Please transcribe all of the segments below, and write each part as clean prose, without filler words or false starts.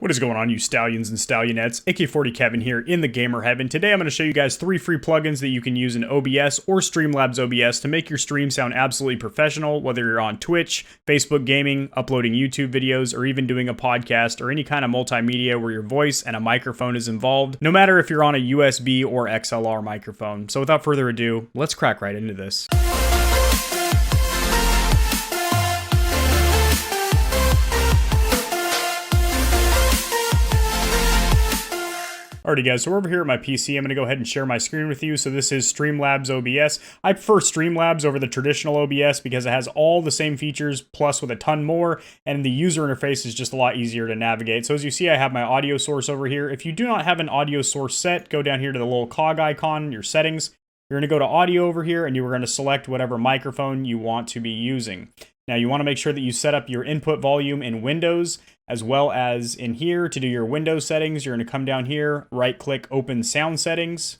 What is going on, you stallions and stallionettes? AK40 Kevin here in the gamer heaven. Today I'm going to show you guys 3 free plugins that you can use in OBS or Streamlabs OBS to make your stream sound absolutely professional, whether you're on Twitch, Facebook gaming, uploading YouTube videos, or even doing a podcast or any kind of multimedia where your voice and a microphone is involved, no matter if you're on a USB or XLR microphone. So without further ado, let's crack right into this. Alrighty guys, so we're over here at my PC. I'm going to go ahead and share my screen with you. So this is Streamlabs OBS. I prefer Streamlabs over the traditional OBS because it has all the same features plus with a ton more, and the user interface is just a lot easier to navigate. So as you see, I have my audio source over here. If you do not have an audio source set, go down here to the little cog icon, your settings. You're going to go to audio over here and you're going to select whatever microphone you want to be using. Now you want to make sure that you set up your input volume in Windows as well as in here. To do your Windows settings, you're going to come down here, right click, open sound settings.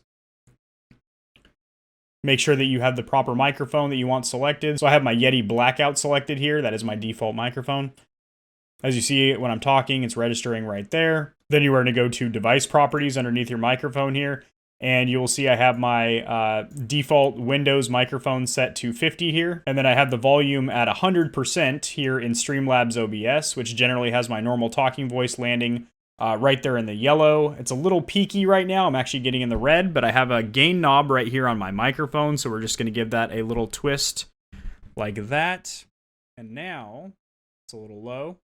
Make sure that you have the proper microphone that you want selected. So I have my Yeti Blackout selected here. That is my default microphone. As you see, when I'm talking, it's registering right there. Then you are going to go to device properties underneath your microphone here. And you will see I have my default Windows microphone set to 50 here. And then I have the volume at 100% here in Streamlabs OBS, which generally has my normal talking voice landing right there in the yellow. It's a little peaky right now. I'm actually getting in the red, but I have a gain knob right here on my microphone. So we're just going to give that a little twist like that. And now it's a little low.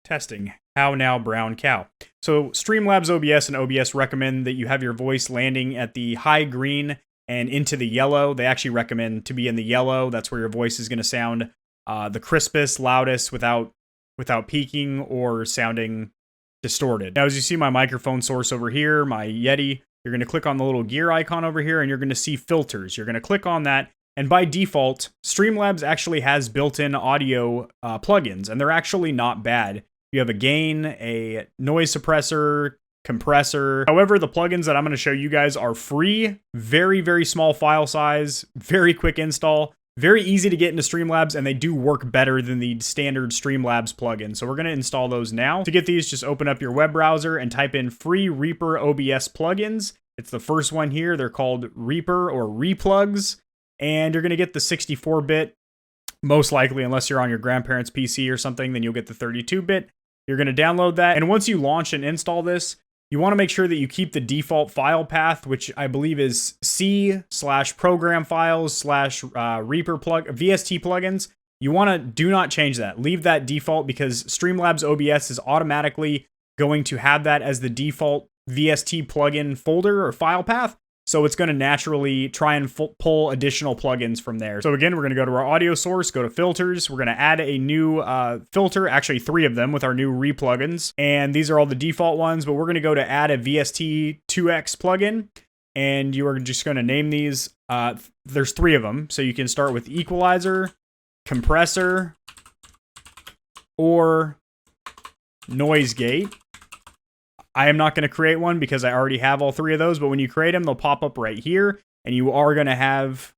Testing. How now, brown cow. So Streamlabs OBS and OBS recommend that you have your voice landing at the high green and into the yellow. They actually recommend to be in the yellow. That's where your voice is going to sound the crispest, loudest without peaking or sounding distorted. Now, as you see my microphone source over here, my Yeti, you're going to click on the little gear icon over here and you're going to see filters. You're going to click on that. And by default, Streamlabs actually has built-in audio plugins, and they're actually not bad. You have a gain, a noise suppressor, compressor. However, the plugins that I'm going to show you guys are free, very, very small file size, very quick install, very easy to get into Streamlabs, and they do work better than the standard Streamlabs plugin. So we're going to install those now. To get these, just open up your web browser and type in free Reaper OBS plugins. It's the first one here. They're called Reaper or Replugs, and you're going to get the 64-bit. Most likely, unless you're on your grandparents' PC or something, then you'll get the 32-bit. You're going to download that, and once you launch and install this, you want to make sure that you keep the default file path, which I believe is C/program files/Reaper VST plugins. You want to do not change that. Leave that default because Streamlabs OBS is automatically going to have that as the default VST plugin folder or file path. So it's going to naturally try and pull additional plugins from there. So again, we're going to go to our audio source, go to filters. We're going to add a new filter, actually 3 of them with our new replugins. And these are all the default ones, but we're going to go to add a VST 2X plugin. And you are just going to name these. There's 3 of them. So you can start with equalizer, compressor, or noise gate. I am not going to create one because I already have all 3 of those, but when you create them, they'll pop up right here, and you are going to have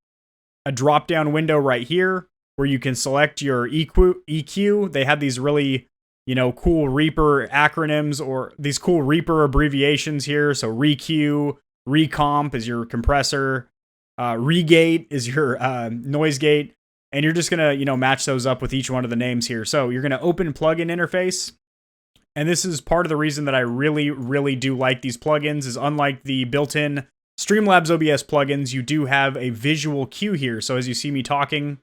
a drop-down window right here where you can select your EQ. They have these really, cool Reaper acronyms or these cool Reaper abbreviations here. So ReQ, Recomp is your compressor, Regate is your noise gate, and you're just going to, match those up with each one of the names here. So you're going to open plugin interface. And this is part of the reason that I really, really do like these plugins is unlike the built-in Streamlabs OBS plugins, you do have a visual cue here. So as you see me talking,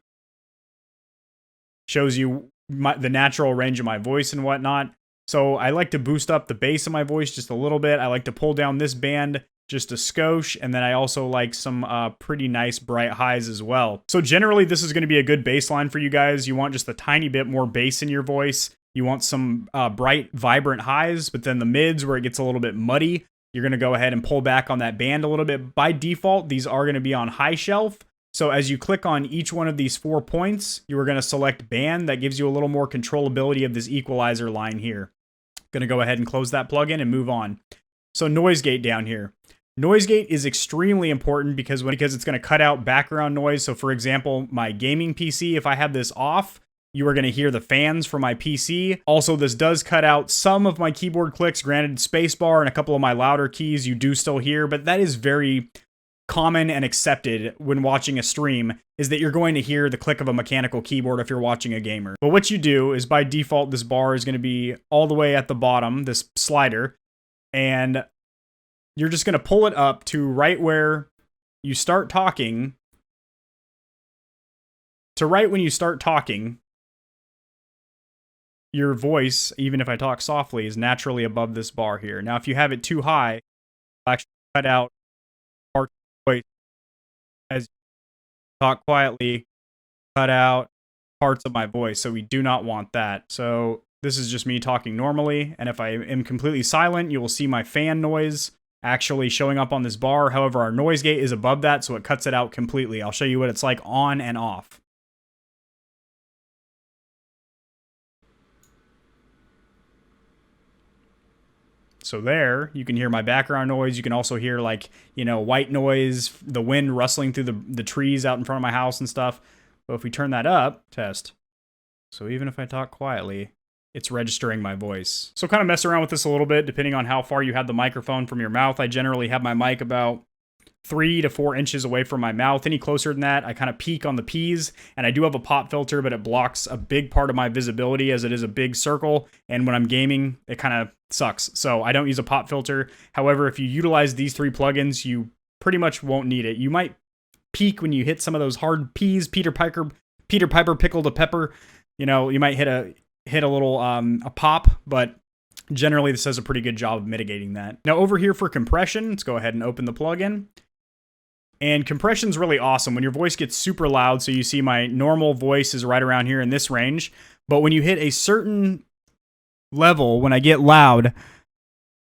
shows you the natural range of my voice and whatnot. So I like to boost up the bass of my voice just a little bit. I like to pull down this band just a skosh. And then I also like some pretty nice bright highs as well. So generally, this is going to be a good baseline for you guys. You want just a tiny bit more bass in your voice. You want some bright, vibrant highs, but then the mids where it gets a little bit muddy, you're going to go ahead and pull back on that band a little bit. By default, these are going to be on high shelf. So as you click on each one of these 4 points, you are going to select band. That gives you a little more controllability of this equalizer line here. Going to go ahead and close that plugin and move on. So noise gate down here. Noise gate is extremely important because it's going to cut out background noise. So for example, my gaming PC, if I have this off, You are going to hear the fans from my PC. Also, this does cut out some of my keyboard clicks. Granted, spacebar and a couple of my louder keys you do still hear, but that is very common and accepted when watching a stream, is that you're going to hear the click of a mechanical keyboard if you're watching a gamer. But what you do is, by default, this bar is going to be all the way at the bottom, this slider, and you're just going to pull it up to right where you start talking, to right when you start talking. Your voice, even if I talk softly, is naturally above this bar here. Now, if you have it too high, it'll actually cut out parts of the voice. As you talk quietly, cut out parts of my voice. So we do not want that. So this is just me talking normally. And if I am completely silent, you will see my fan noise actually showing up on this bar. However, our noise gate is above that, so it cuts it out completely. I'll show you what it's like on and off. So there, you can hear my background noise. You can also hear, like, you know, white noise, the wind rustling through the trees out in front of my house and stuff. But if we turn that up, test. So even if I talk quietly, it's registering my voice. So kind of mess around with this a little bit, depending on how far you have the microphone from your mouth. I generally have my mic about 3 to 4 inches away from my mouth. Any closer than that, I kind of peak on the P's, and I do have a pop filter, but it blocks a big part of my visibility as it is a big circle, and when I'm gaming, it kind of sucks. So I don't use a pop filter. However, if you utilize these 3 plugins, you pretty much won't need it. You might peak when you hit some of those hard P's, Peter Piper, pickle to pepper. You know, you might hit a little a pop, but generally this does a pretty good job of mitigating that. Now over here for compression, let's go ahead and open the plugin. And compression's really awesome when your voice gets super loud. So you see my normal voice is right around here in this range. But when you hit a certain level, when I get loud,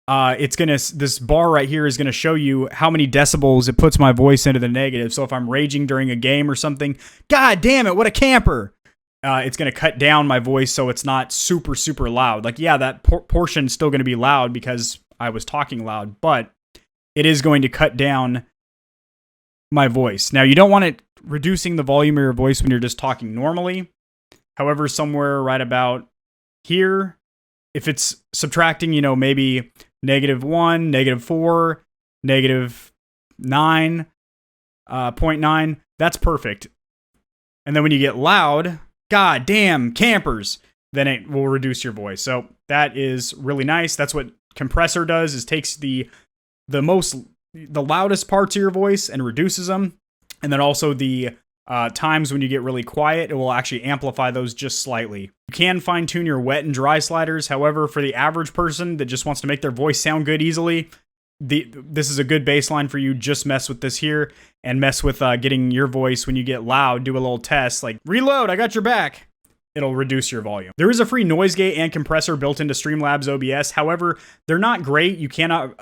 this bar right here is gonna show you how many decibels it puts my voice into the negative. So if I'm raging during a game or something, God damn it, what a camper! It's gonna cut down my voice so it's not super, super loud. Like, yeah, that portion's still gonna be loud because I was talking loud, but it is going to cut down my voice. Now, you don't want it reducing the volume of your voice when you're just talking normally. However, somewhere right about here, if it's subtracting, you know, maybe -1, -4, -9, 0.9, that's perfect. And then when you get loud, God damn campers, then it will reduce your voice. So that is really nice. That's what compressor does, is takes the loudest parts of your voice and reduces them. And then also the times when you get really quiet, it will actually amplify those just slightly. You can fine tune your wet and dry sliders. However, for the average person that just wants to make their voice sound good easily, this is a good baseline for you. Just mess with this here and mess with getting your voice when you get loud. Do a little test like, reload, I got your back. It'll reduce your volume. There is a free noise gate and compressor built into Streamlabs OBS. However, they're not great. You cannot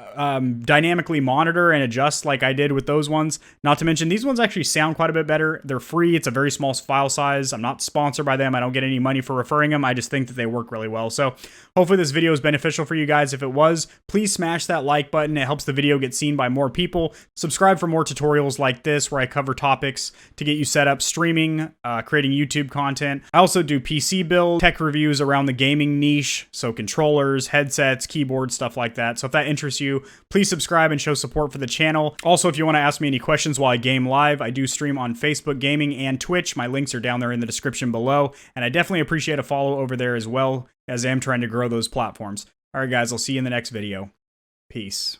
dynamically monitor and adjust like I did with those ones. Not to mention, these ones actually sound quite a bit better. They're free. It's a very small file size. I'm not sponsored by them. I don't get any money for referring them. I just think that they work really well. So hopefully this video is beneficial for you guys. If it was, please smash that like button. It helps the video get seen by more people. Subscribe for more tutorials like this where I cover topics to get you set up streaming, creating YouTube content. I also do PC build, tech reviews around the gaming niche, so controllers, headsets, keyboards, stuff like that. So if that interests you, please subscribe and show support for the channel. Also, if you want to ask me any questions while I game live, I do stream on Facebook Gaming and Twitch. My links are down there in the description below, and I definitely appreciate a follow over there as well, as I am trying to grow those platforms. All right, guys, I'll see you in the next video. Peace.